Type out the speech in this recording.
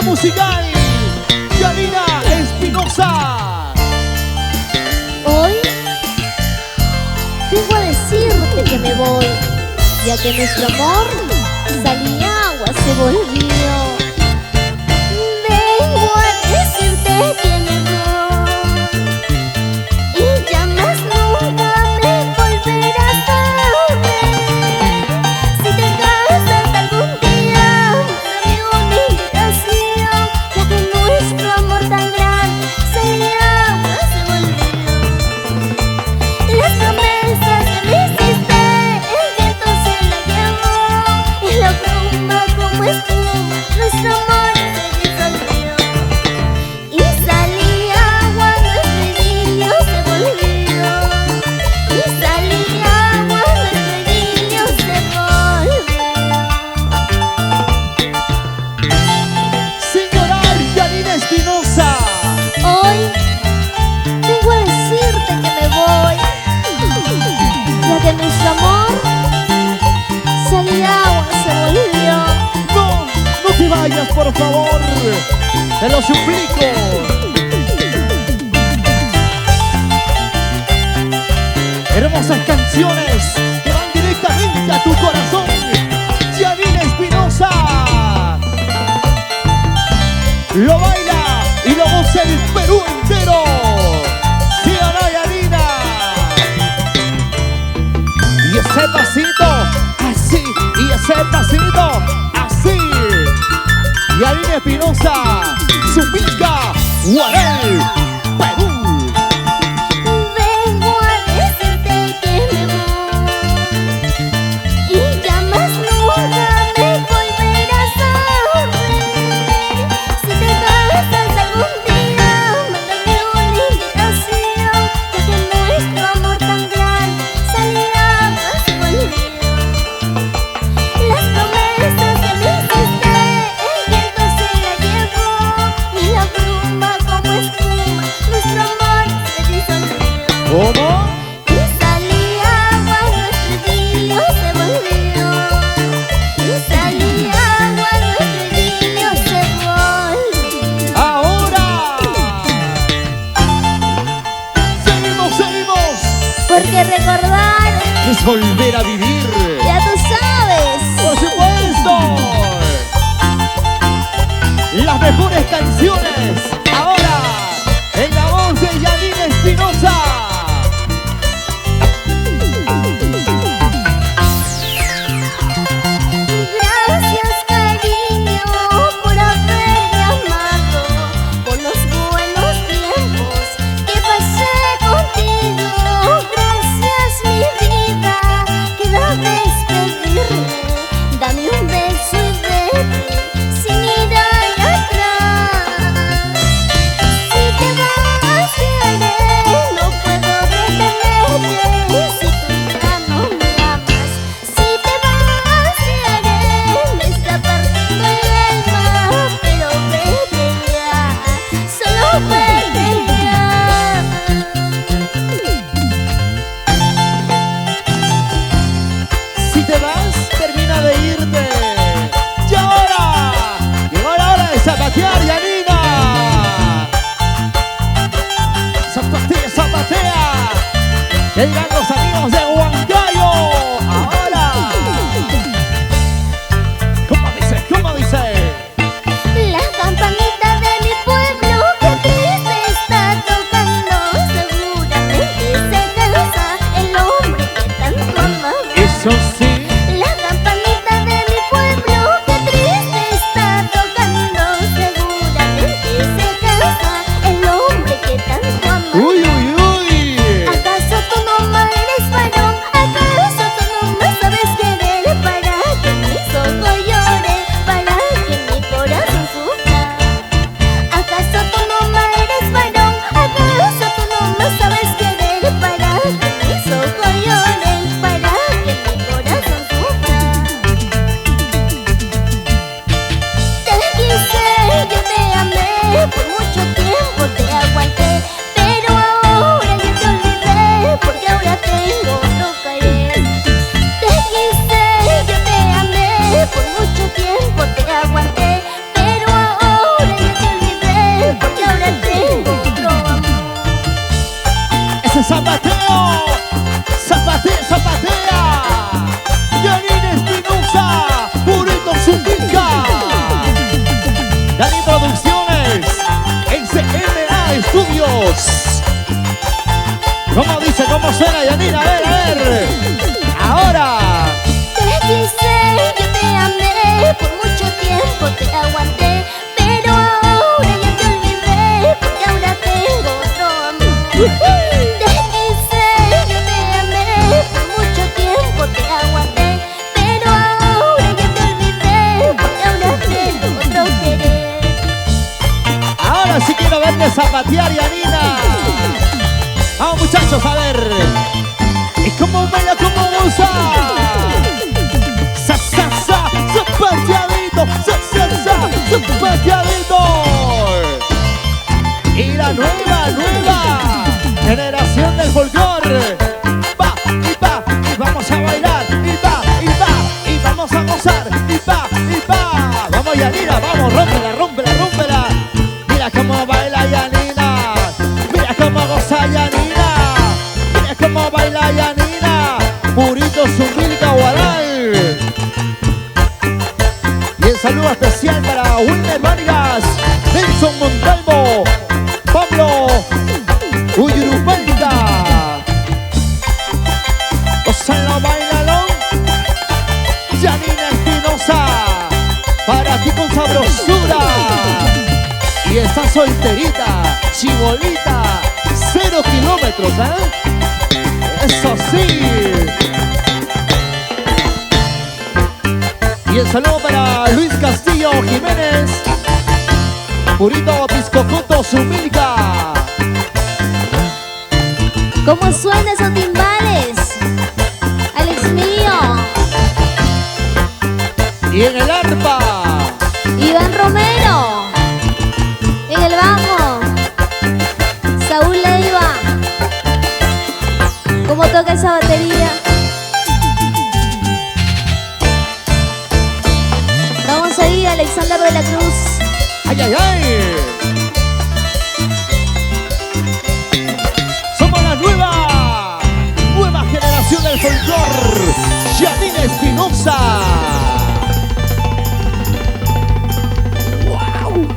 musical, Yanina Espinosa. Hoy vengo a decirte que me voy, ya que nuestro amor sal y agua se volvió. Vengo a decirte que me voy y ya más nunca me volverás a ver. Si te casas algún día, dame una invitación, ya que nuestro amor tan grande sal y agua se volvió. Las promesas que me hiciste, el viento se la llevó, y la bruma como espuma, nuestro amor se disolvió. Y salí agua, nuestro idilio se volvió. Y salí agua, nuestro idilio se volvió. Señora Yanina Espinosa. Hoy vengo a decirte que me voy, ya que nuestro amor sal y agua se volvió. No, no te vayas, por favor. Te lo suplico. Hermosas canciones que van directamente a tu corazón. Yanina Espinosa. Lo baila y lo goza el Perú entero. ¿Sí o no, Yanina? Y ese pasito, así. Y ese pasito, así. Yanina Espinosa, Zumica, Guarel, Perú. Vengo a decirte que me voy y ya más nunca me volverás a ver. Si te casas algún día, mándame una invitación, ya que nuestro amor tan grande sal y agua se volvió. Las promesas que me hiciste, el viento se la llevó, y la bruma como espuma, nuestro amor se disolvió. ¿Cómo? Y salí agua, nuestro idilio se volvió. Y salí agua, nuestro idilio se volvió. Ahora. Seguimos, seguimos. Porque recordar, Es volver a vivir. ya tú sabes. Por supuesto. Las mejores canciones. Ahora, en la voz de Yanina Espinosa. Gracias, cariño, por haberme amado, por los buenos tiempos que pasé contigo. Gracias, mi vida, queda despedirme. Dame un beso y vete sin mirar atrás. zapateo, zapatea, zapatea. Janine Espinosa, Purito Zumbilca. Dani Producciones, XMA Estudios. ¿Cómo dice? ¿Cómo suena, Janine? A ver. Ahora. Te quise, yo te amé, por mucho tiempo te aguanté, pero ahora ya te olvidé, porque ahora tengo otro amor. Te quise, yo te amé, por mucho tiempo te aguanté, pero ahora ya te olvidé, porque ahora tengo otro querer. Ahora sí quiero verte zapatear, Janina. Vamos, muchachos, a ver. ¿Y cómo baila, cómo goza? Zapateadito, zapateadito. Y la nueva generación del folclore. Va, y vamos a bailar. Y vamos a gozar. Vamos, Janina, vamos, rómpela. Mira cómo baila Janina. Mira cómo goza Janina. Mira cómo baila Janina. Purito Zumbilca Guaral. Y el saludo especial para Wilmer Vargas, Nelson Montalvo, Pablo Uyurupalca. Gózalo, bailalo. Janine Espinosa, para ti con sabrosura. Y está solterita, chibolita, 0 kilómetros, ¿eh? Eso sí. Y el saludo para Luis Castillo Jiménez, Purito Piscocoto Zumbilca. ¿Cómo suenan esos timbales? Alex mío, Y en el arpa, Iván Romero, en el bajo, Saúl Leiva. ¿Cómo toca esa batería? Vamos ahí, Alexander de la Cruz. ay. Somos la nueva generación del folclor. Janine Espinosa. Wow.